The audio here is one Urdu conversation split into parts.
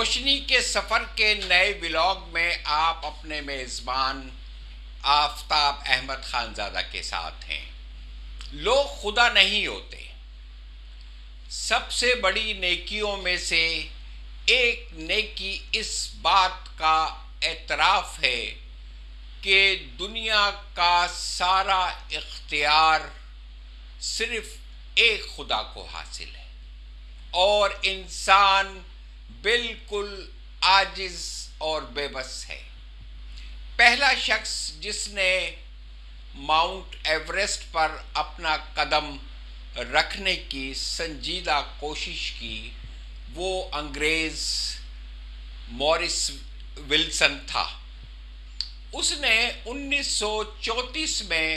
روشنی کے سفر کے نئے ولاگ میں آپ اپنے میزبان آفتاب احمد خانزادہ کے ساتھ ہیں۔ لوگ خدا نہیں ہوتے۔ سب سے بڑی نیکیوں میں سے ایک نیکی اس بات کا اعتراف ہے کہ دنیا کا سارا اختیار صرف ایک خدا کو حاصل ہے اور انسان بالکل عاجز اور بے بس ہے۔ پہلا شخص جس نے ماؤنٹ ایوریسٹ پر اپنا قدم رکھنے کی سنجیدہ کوشش کی وہ انگریز مورس ولسن تھا۔ اس نے 1934 میں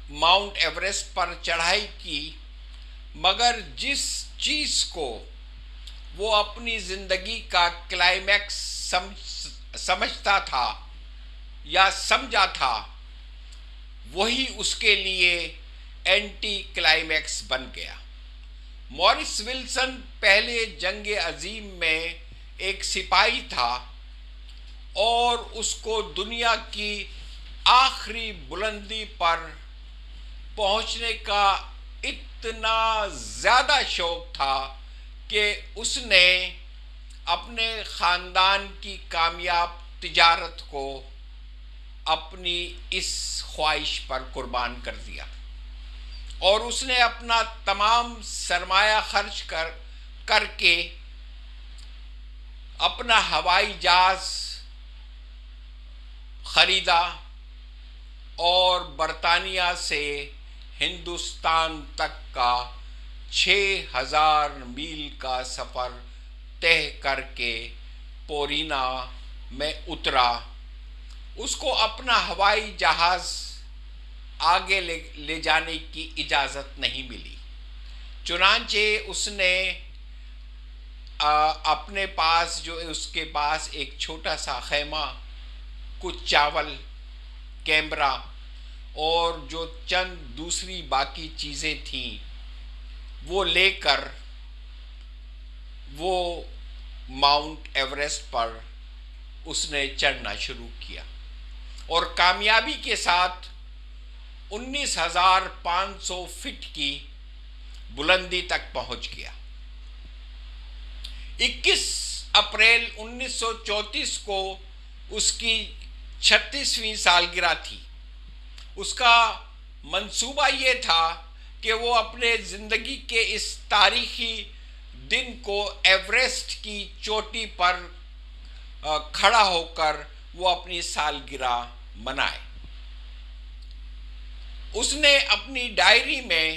ماؤنٹ ایوریسٹ پر چڑھائی کی، مگر جس چیز کو وہ اپنی زندگی کا کلائمیکس سمجھتا تھا یا سمجھا تھا، وہی اس کے لیے اینٹی کلائمیکس بن گیا۔ مورس ولسن پہلے جنگ عظیم میں ایک سپاہی تھا اور اس کو دنیا کی آخری بلندی پر پہنچنے کا اتنا زیادہ شوق تھا کہ اس نے اپنے خاندان کی کامیاب تجارت کو اپنی اس خواہش پر قربان کر دیا اور اس نے اپنا تمام سرمایہ خرچ کر کے اپنا ہوائی جہاز خریدا اور برطانیہ سے ہندوستان تک کا 6000 میل کا سفر طے کر کے پورینا میں اترا۔ اس کو اپنا ہوائی جہاز آگے لے جانے کی اجازت نہیں ملی، چنانچہ اس نے اپنے پاس اس کے پاس ایک چھوٹا سا خیمہ، کچھ چاول، کیمرہ اور جو چند دوسری باقی چیزیں تھیں وہ لے کر وہ ماؤنٹ ایوریسٹ پر اس نے چڑھنا شروع کیا اور کامیابی کے ساتھ 19,500 فٹ کی بلندی تک پہنچ گیا۔ 21 اپریل 1934 کو اس کی 36ویں سالگرہ تھی۔ اس کا منصوبہ یہ تھا کہ وہ اپنے زندگی کے اس تاریخی دن کو ایوریسٹ کی چوٹی پر کھڑا ہو کر وہ اپنی سالگرہ منائے۔ اس نے اپنی ڈائری میں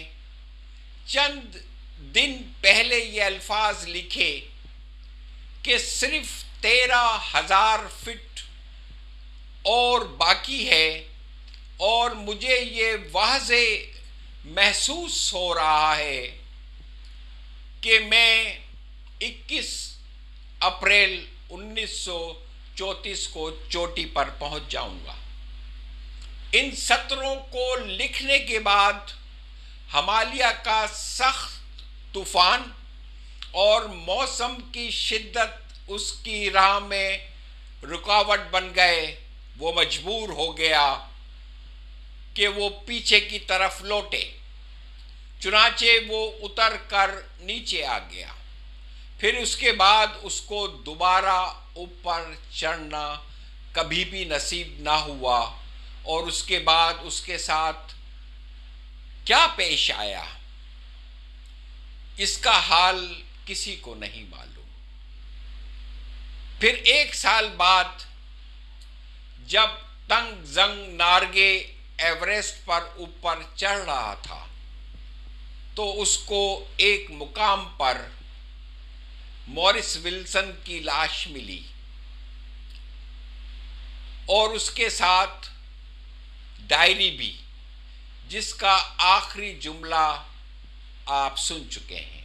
چند دن پہلے یہ الفاظ لکھے کہ صرف 13,000 فٹ اور باقی ہے اور مجھے یہ واضح محسوس ہو رہا ہے کہ میں 21 اپریل 1934 کو چوٹی پر پہنچ جاؤں گا۔ ان سطروں کو لکھنے کے بعد ہمالیہ کا سخت طوفان اور موسم کی شدت اس کی راہ میں رکاوٹ بن گئے۔ وہ مجبور ہو گیا کہ وہ پیچھے کی طرف لوٹے، چنانچہ وہ اتر کر نیچے آ گیا۔ پھر اس کے بعد اس کو دوبارہ اوپر چڑھنا کبھی بھی نصیب نہ ہوا اور اس کے بعد اس کے ساتھ کیا پیش آیا اس کا حال کسی کو نہیں معلوم۔ پھر 1 سال بعد جب تنگ زنگ نارگے ایوریسٹ پر اوپر چڑھ رہا تھا تو اس کو ایک مقام پر مورس ولسن کی لاش ملی اور اس کے ساتھ ڈائری بھی، جس کا آخری جملہ آپ سن چکے ہیں۔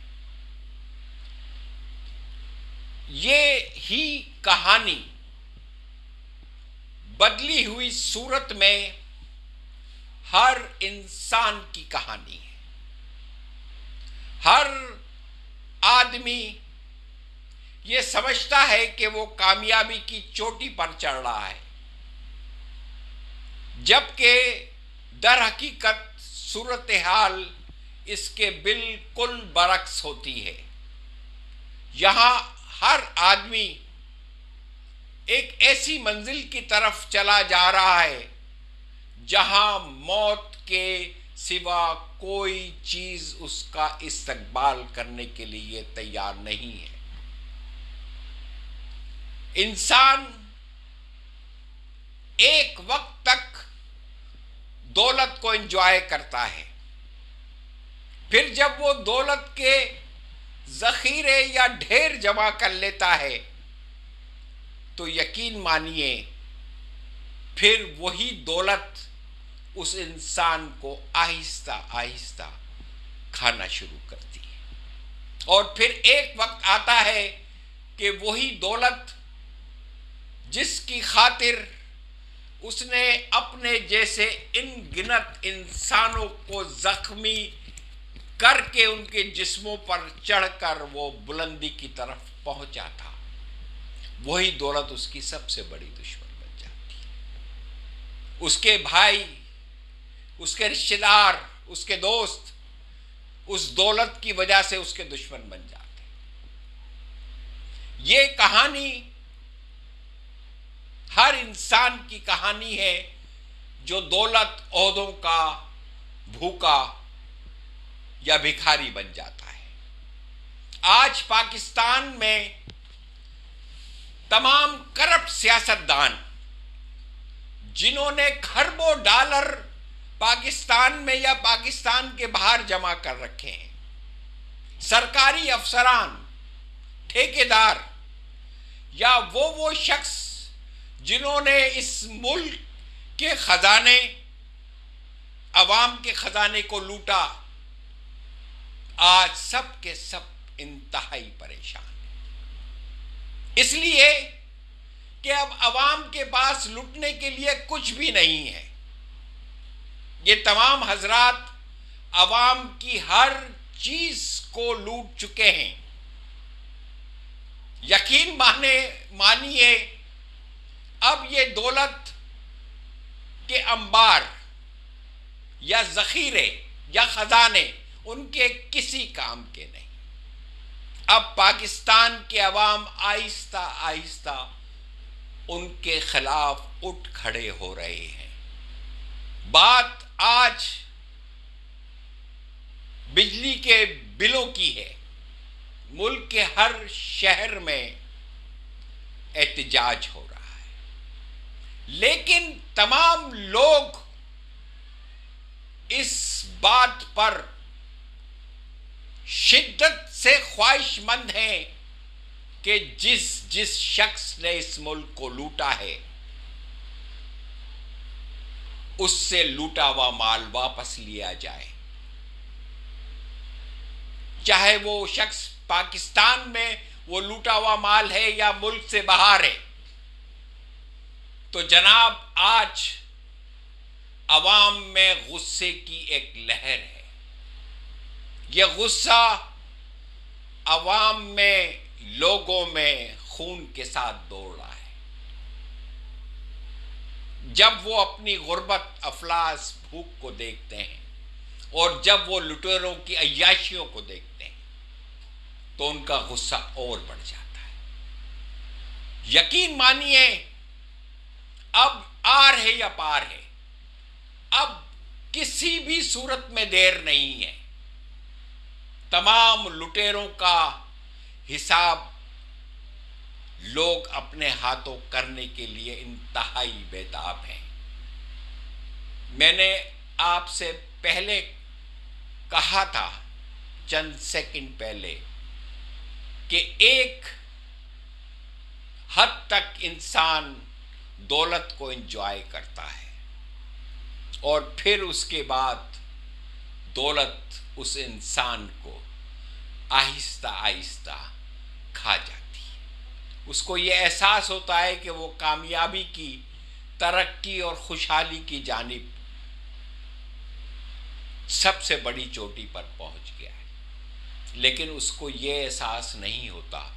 یہ ہی کہانی بدلی ہوئی صورت میں ہر انسان کی کہانی ہے۔ ہر آدمی یہ سمجھتا ہے کہ وہ کامیابی کی چوٹی پر چڑھ رہا ہے، جبکہ در حقیقت صورتحال اس کے بالکل برعکس ہوتی ہے۔ یہاں ہر آدمی ایک ایسی منزل کی طرف چلا جا رہا ہے جہاں موت کے سوا کوئی چیز اس کا استقبال کرنے کے لیے تیار نہیں ہے۔ انسان ایک وقت تک دولت کو انجوائے کرتا ہے، پھر جب وہ دولت کے ذخیرے یا ڈھیر جمع کر لیتا ہے تو یقین مانیے پھر وہی دولت اس انسان کو آہستہ آہستہ کھانا شروع کرتی ہے، اور پھر ایک وقت آتا ہے کہ وہی دولت جس کی خاطر اس نے اپنے جیسے ان گنت انسانوں کو زخمی کر کے ان کے جسموں پر چڑھ کر وہ بلندی کی طرف پہنچا تھا، وہی دولت اس کی سب سے بڑی دشمن بن جاتی ہے۔ اس کے بھائی، اس کے رشتہ دار، اس کے دوست اس دولت کی وجہ سے اس کے دشمن بن جاتے ہیں۔ یہ کہانی ہر انسان کی کہانی ہے جو دولت عہدوں کا بھوکا یا بھکاری بن جاتا ہے۔ آج پاکستان میں تمام کرپٹ سیاستدان جنہوں نے کھربوں ڈالر پاکستان میں یا پاکستان کے باہر جمع کر رکھے ہیں، سرکاری افسران، ٹھیکیدار یا وہ شخص جنہوں نے اس ملک کے خزانے، عوام کے خزانے کو لوٹا، آج سب کے سب انتہائی پریشان ہیں، اس لیے کہ اب عوام کے پاس لوٹنے کے لیے کچھ بھی نہیں ہے۔ یہ تمام حضرات عوام کی ہر چیز کو لوٹ چکے ہیں۔ یقین مانیے اب یہ دولت کے انبار یا ذخیرے یا خزانے ان کے کسی کام کے نہیں۔ اب پاکستان کے عوام آہستہ آہستہ ان کے خلاف اٹھ کھڑے ہو رہے ہیں۔ بات آج بجلی کے بلوں کی ہے، ملک کے ہر شہر میں احتجاج ہو رہا ہے، لیکن تمام لوگ اس بات پر شدت سے خواہش مند ہیں کہ جس شخص نے اس ملک کو لوٹا ہے اس سے لوٹا ہوا مال واپس لیا جائے، چاہے وہ شخص پاکستان میں وہ لوٹا ہوا مال ہے یا ملک سے باہر ہے۔ تو جناب آج عوام میں غصے کی ایک لہر ہے۔ یہ غصہ عوام میں، لوگوں میں خون کے ساتھ دوڑ رہا ہے۔ جب وہ اپنی غربت، افلاس، بھوک کو دیکھتے ہیں اور جب وہ لٹیروں کی عیاشیوں کو دیکھتے ہیں تو ان کا غصہ اور بڑھ جاتا ہے۔ یقین مانیے اب آر ہے یا پار ہے، اب کسی بھی صورت میں دیر نہیں ہے۔ تمام لٹیروں کا حساب لوگ اپنے ہاتھوں کرنے کے لیے انتہائی بیتاب ہیں۔ میں نے آپ سے پہلے کہا تھا، چند سیکنڈ پہلے، کہ ایک حد تک انسان دولت کو انجوائے کرتا ہے اور پھر اس کے بعد دولت اس انسان کو آہستہ آہستہ کھا جاتی ہے۔ اس کو یہ احساس ہوتا ہے کہ وہ کامیابی کی، ترقی اور خوشحالی کی جانب سب سے بڑی چوٹی پر پہنچ گیا ہے، لیکن اس کو یہ احساس نہیں ہوتا